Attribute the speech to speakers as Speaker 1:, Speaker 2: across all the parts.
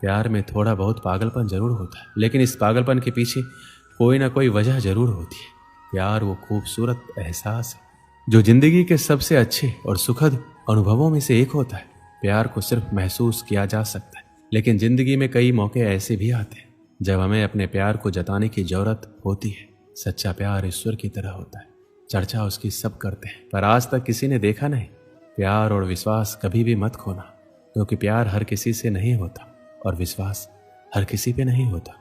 Speaker 1: प्यार में थोड़ा बहुत पागलपन जरूर होता है, लेकिन इस पागलपन के पीछे कोई ना कोई वजह जरूर होती है। प्यार वो खूबसूरत एहसास है जो जिंदगी के सबसे अच्छे और सुखद अनुभवों में से एक होता है। प्यार को सिर्फ महसूस किया जा सकता है, लेकिन जिंदगी में कई मौके ऐसे भी आते हैं जब हमें अपने प्यार को जताने की जरूरत होती है। सच्चा प्यार ईश्वर की तरह होता है, चर्चा उसकी सब करते हैं पर आज तक किसी ने देखा नहीं। प्यार और विश्वास कभी भी मत खोना, क्योंकि प्यार हर किसी से नहीं होता और विश्वास हर किसी पे नहीं होता।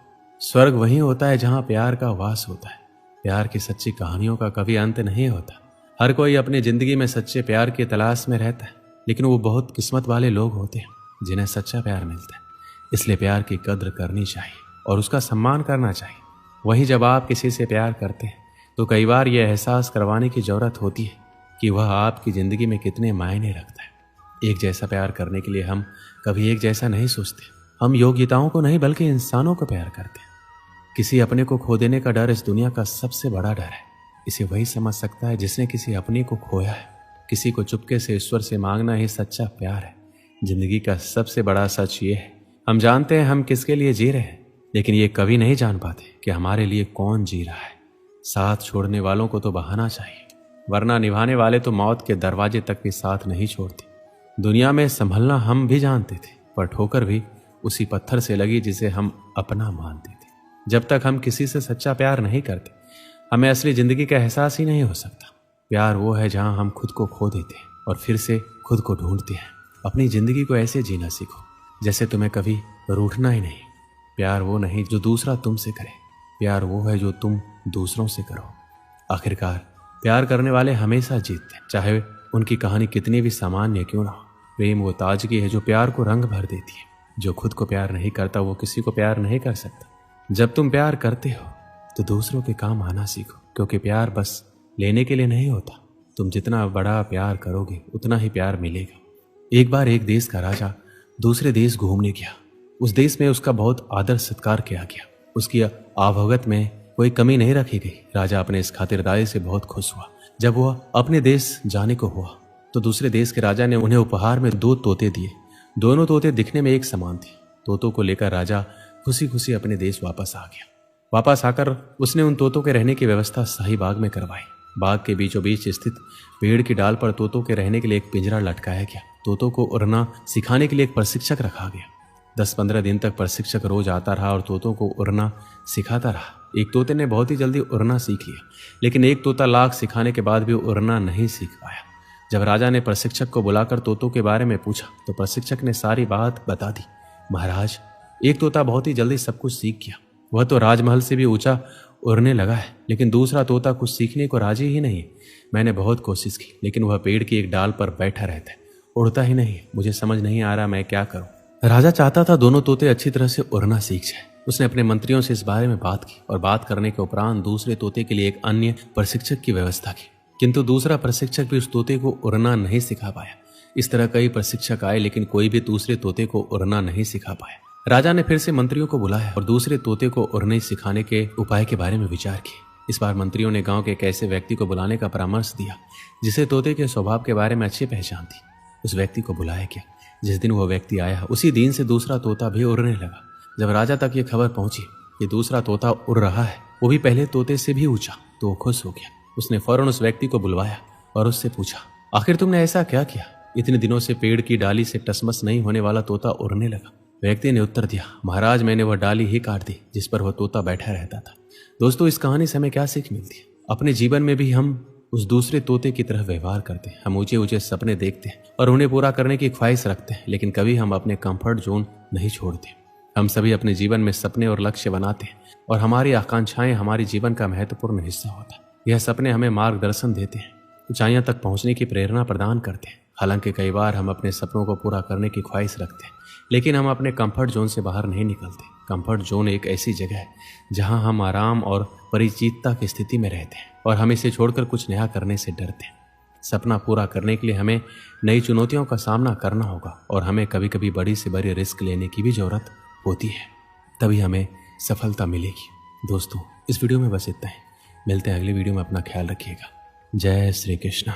Speaker 1: स्वर्ग वहीं होता है जहां प्यार का वास होता है। प्यार की सच्ची कहानियों का कभी अंत नहीं होता। हर कोई अपनी जिंदगी में सच्चे प्यार की तलाश में रहता है, लेकिन वो बहुत किस्मत वाले लोग होते हैं जिन्हें सच्चा प्यार मिलता है। इसलिए प्यार की कद्र करनी चाहिए और उसका सम्मान करना चाहिए। वहीं जब आप किसी से प्यार करते हैं तो कई बार यह एहसास करवाने की जरूरत होती है कि वह आपकी जिंदगी में कितने मायने रखता है। एक जैसा प्यार करने के लिए हम कभी एक जैसा नहीं सोचते। हम योग्यताओं को नहीं बल्कि इंसानों को प्यार करते हैं। किसी अपने को खो देने का डर इस दुनिया का सबसे बड़ा डर है। इसे वही समझ सकता है जिसने किसी अपने को खोया है। किसी को चुपके से ईश्वर से मांगना ही सच्चा प्यार है। जिंदगी का सबसे बड़ा सच ये है, हम जानते हैं हम किसके लिए जी रहे हैं, लेकिन ये कभी नहीं जान पाते कि हमारे लिए कौन जी रहा है। साथ छोड़ने वालों को तो बहाना चाहिए, वरना निभाने वाले तो मौत के दरवाजे तक भी साथ नहीं छोड़ते। दुनिया में संभलना हम भी जानते थे, पर ठोकर भी उसी पत्थर से लगी जिसे हम अपना मानते थे। जब तक हम किसी से सच्चा प्यार नहीं करते, हमें असली जिंदगी का एहसास ही नहीं हो सकता। प्यार वो है जहां हम खुद को खो देते हैं और फिर से खुद को ढूंढते हैं। अपनी जिंदगी को ऐसे जीना सीखो जैसे तुम्हें कभी रूठना ही नहीं। प्यार वो नहीं जो दूसरा तुमसे करे, प्यार वो है जो तुम दूसरों से करो। आखिरकार प्यार करने वाले हमेशा जीतते हैं, चाहे उनकी कहानी कितनी भी सामान्य क्यों ना हो। प्रेम वो ताजगी है जो प्यार को रंग भर देती है। जो खुद को प्यार नहीं करता वो किसी को प्यार नहीं कर सकता। जब तुम प्यार करते हो तो दूसरों के काम आना सीखो, क्योंकि प्यार बस लेने के लिए नहीं होता। तुम जितना बड़ा प्यार करोगे उतना ही प्यार मिलेगा। एक बार एक देश का राजा दूसरे देश घूमने गया। उस देश में उसका बहुत आदर सत्कार किया गया। उसकी आवभगत में कोई कमी नहीं रखी गई। राजा अपने इस खातिरदारी से बहुत खुश हुआ। जब वह अपने देश जाने को हुआ तो दूसरे देश के राजा ने उन्हें उपहार में 2 तोते दिए। दोनों तोते दिखने में एक समान थे। तोतों को लेकर राजा खुशी खुशी अपने देश वापस आ गया। वापस आकर उसने उन तोतों के रहने की व्यवस्था शाही बाग में करवाई। बाग के बीचों बीच स्थित पेड़ की डाल पर तोतों के रहने के लिए एक पिंजरा लटकाया गया। तोतों को उड़ना सिखाने के लिए एक प्रशिक्षक रखा गया। 10-15 दिन तक प्रशिक्षक रोज आता रहा और तोतों को उड़ना सिखाता रहा। एक तोते ने बहुत ही जल्दी उड़ना सीख लिया, लेकिन एक तोता लाख सिखाने के बाद भी उड़ना नहीं सीख पाया। जब राजा ने प्रशिक्षक को बुलाकर तोतों के बारे में पूछा तो प्रशिक्षक ने सारी बात बता दी। महाराज, एक तोता बहुत ही जल्दी सब कुछ सीख गया। वह तो राजमहल से भी ऊंचा उड़ने लगा है, लेकिन दूसरा तोता कुछ सीखने को राजी ही नहीं है। मैंने बहुत कोशिश की, लेकिन वह पेड़ की एक डाल पर बैठा रहता है, उड़ता ही नहीं है। मुझे समझ नहीं आ रहा मैं क्या करूं। राजा चाहता था दोनों तोते अच्छी तरह से उड़ना सीख जाए। उसने अपने मंत्रियों से इस बारे में बात की और बात करने के उपरांत दूसरे तोते के लिए एक अन्य प्रशिक्षक की व्यवस्था की, किंतु दूसरा प्रशिक्षक भी उस तोते को उड़ना नहीं सिखा पाया। इस तरह कई प्रशिक्षक आए, लेकिन कोई भी दूसरे तोते को उड़ना नहीं सिखा पाया। राजा ने फिर से मंत्रियों को बुलाया और दूसरे तोते को उड़ने सिखाने के उपाय के बारे में विचार किए। इस बार मंत्रियों ने गांव के एक ऐसे व्यक्ति को बुलाने का परामर्श दिया जिसे तोते के स्वभाव के बारे में अच्छी पहचान थी। उस व्यक्ति को बुलाया गया। जिस दिन वह व्यक्ति आया उसी दिन से दूसरा तोता भी उड़ने लगा। जब राजा तक ये खबर पहुंची कि दूसरा तोता उड़ रहा है, वो भी पहले तोते से भी ऊंचा, तो वो खुश हो गया। उसने फौरन उस व्यक्ति को बुलवाया और उससे पूछा, आखिर तुमने ऐसा क्या किया? इतने दिनों से पेड़ की डाली से टसमस नहीं होने वाला तोता उड़ने लगा। व्यक्ति ने उत्तर दिया, महाराज, मैंने वह डाली ही काट दी जिस पर वह तोता बैठा रहता था। दोस्तों, इस कहानी से हमें क्या सीख मिलती है? अपने जीवन में भी हम उस दूसरे तोते की तरह व्यवहार करते हैं। हम ऊंचे ऊंचे सपने देखते हैं और उन्हें पूरा करने की ख्वाहिश रखते हैं, लेकिन कभी हम अपने कंफर्ट जोन नहीं छोड़ते। हम सभी अपने जीवन में सपने और लक्ष्य बनाते हैं और हमारी आकांक्षाएं हमारे जीवन का महत्वपूर्ण हिस्सा होता है। यह सपने हमें मार्गदर्शन देते हैं, ऊंचाइयों तक पहुंचने की प्रेरणा प्रदान करते हैं। हालांकि कई बार हम अपने सपनों को पूरा करने की ख्वाहिश रखते हैं, लेकिन हम अपने कंफर्ट जोन से बाहर नहीं निकलते। कंफर्ट जोन एक ऐसी जगह है जहां हम आराम और परिचितता की स्थिति में रहते हैं और हम इसे छोड़कर कुछ नया करने से डरते हैं। सपना पूरा करने के लिए हमें नई चुनौतियों का सामना करना होगा और हमें कभी कभी बड़ी से बड़ी रिस्क लेने की भी जरूरत होती है, तभी हमें सफलता मिलेगी। दोस्तों, इस वीडियो में बस इतना ही। मिलते हैं अगली वीडियो में। अपना ख्याल रखिएगा। जय श्री कृष्ण।